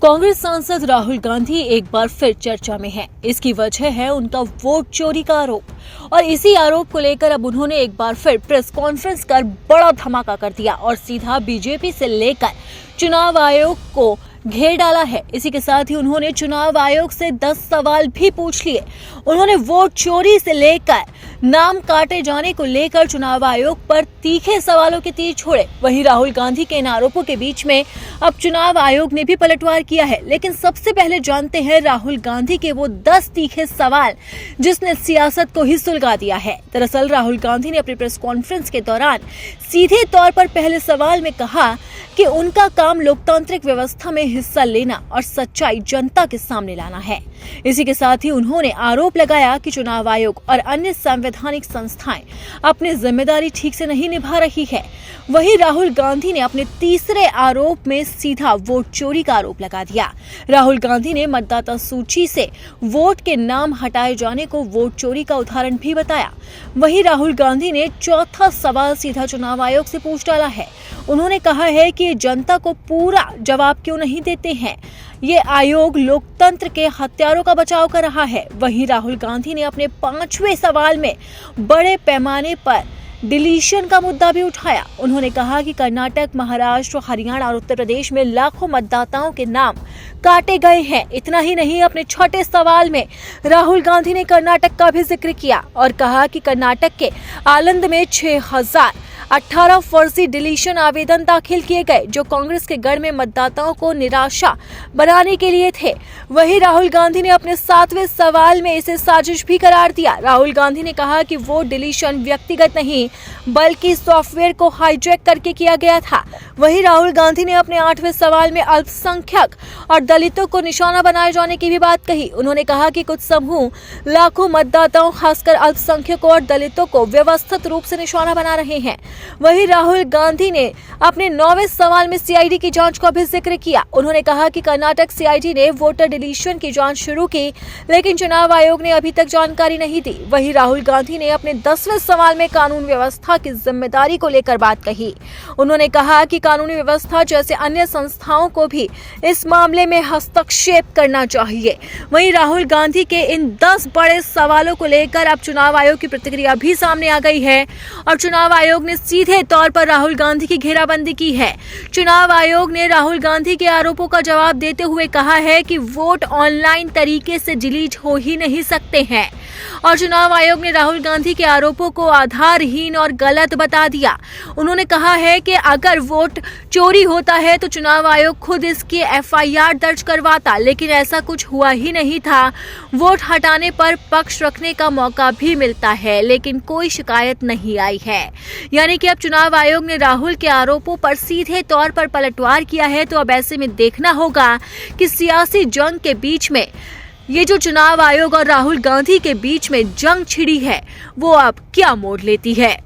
कांग्रेस सांसद राहुल गांधी एक बार फिर चर्चा में हैं। इसकी वजह है उनका वोट चोरी का आरोप और इसी आरोप को लेकर अब उन्होंने एक बार फिर प्रेस कॉन्फ्रेंस कर बड़ा धमाका कर दिया और सीधा बीजेपी से लेकर चुनाव आयोग को घेर डाला है। इसी के साथ ही उन्होंने चुनाव आयोग से 10 सवाल भी पूछ लिए। उन्होंने वोट चोरी से लेकर नाम काटे जाने को लेकर चुनाव आयोग पर तीखे सवालों के तीर छोड़े। वहीं राहुल गांधी के इन आरोपों के बीच में अब चुनाव आयोग ने भी पलटवार किया है। लेकिन सबसे पहले जानते हैं राहुल गांधी के वो 10 तीखे सवाल जिसने सियासत को ही सुलगा दिया है। दरअसल राहुल गांधी ने अपनी प्रेस कॉन्फ्रेंस के दौरान सीधे तौर पर पहले सवाल में कहा कि उनका काम लोकतांत्रिक व्यवस्था में हिस्सा लेना और सच्चाई जनता के सामने लाना है। इसी के साथ ही उन्होंने आरोप लगाया कि चुनाव आयोग और अन्य संवैधानिक संस्थाएं अपनी जिम्मेदारी ठीक से नहीं निभा रही है। वहीं राहुल गांधी ने अपने तीसरे आरोप में सीधा वोट चोरी का आरोप लगा दिया। राहुल गांधी ने मतदाता सूची से वोट के नाम हटाए जाने को वोट चोरी का उदाहरण भी बताया। वहीं राहुल गांधी ने चौथा सवाल सीधा चुनाव आयोग से पूछ डाला है। उन्होंने कहा है कि जनता को पूरा जवाब क्यों नहीं देते हैं। ये आयोग लोकतंत्र के हत्यारों का बचाव कर रहा है। वहीं राहुल गांधी ने अपने 5वें सवाल में बड़े पैमाने पर डिलीशन का मुद्दा भी उठाया। उन्होंने कहा कि कर्नाटक, महाराष्ट्र, हरियाणा और उत्तर प्रदेश में लाखों मतदाताओं के नाम काटे गए हैं। इतना ही नहीं, अपने 6ठे सवाल में राहुल गांधी ने कर्नाटक का भी जिक्र किया और कहा कि कर्नाटक के आलंद में 6018 फर्जी डिलीशन आवेदन दाखिल किए गए जो कांग्रेस के गढ़ में मतदाताओं को निराशा बनाने के लिए थे। वहीं राहुल गांधी ने अपने 7वें सवाल में इसे साजिश भी करार दिया। राहुल गांधी ने कहा कि वो डिलीशन व्यक्तिगत नहीं बल्कि सॉफ्टवेयर को हाईजैक करके किया गया था। वहीं राहुल गांधी ने अपने 8वें सवाल में अल्पसंख्यक और दलितों को निशाना बनाए जाने की भी बात कही। उन्होंने कहा कि कुछ समूह लाखों मतदाताओं खासकर अल्पसंख्यकों और दलितों को व्यवस्थित रूप से निशाना बना रहे हैं। वहीं राहुल गांधी ने अपने 9वें सवाल में सीआईडी की जांच का भी जिक्र किया। उन्होंने कहा कि कर्नाटक सीआईडी ने वोटर डिलीशन की जांच शुरू की लेकिन चुनाव आयोग ने अभी तक जानकारी नहीं दी। वहीं राहुल गांधी ने अपने 10वें सवाल में कानून व्यवस्था की जिम्मेदारी को लेकर बात कही। उन्होंने कहा कि कानूनी व्यवस्था जैसे अन्य संस्थाओं को भी इस मामले में हस्तक्षेप करना चाहिए। वहीं राहुल गांधी के इन 10 बड़े सवालों को लेकर अब चुनाव आयोग की प्रतिक्रिया भी सामने आ गई है और चुनाव आयोग ने सीधे तौर पर राहुल गांधी की घेराबंदी की है। चुनाव आयोग ने राहुल गांधी के आरोपों का जवाब देते हुए कहा है कि वोट ऑनलाइन तरीके से डिलीट हो ही नहीं सकते हैं और चुनाव आयोग ने राहुल गांधी के आरोपों को आधारहीन और गलत बता दिया। उन्होंने कहा है कि अगर वोट चोरी होता है तो चुनाव आयोग खुद इसकी एफआईआर दर्ज करवाता, लेकिन ऐसा कुछ हुआ ही नहीं था। वोट हटाने पर पक्ष रखने का मौका भी मिलता है लेकिन कोई शिकायत नहीं आई है। यानी कि अब चुनाव आयोग ने राहुल के आरोपों पर सीधे तौर पर पलटवार किया है। तो अब ऐसे में देखना होगा कि सियासी जंग के बीच में ये जो चुनाव आयोग और राहुल गांधी के बीच में जंग छिड़ी है वो अब क्या मोड़ लेती है।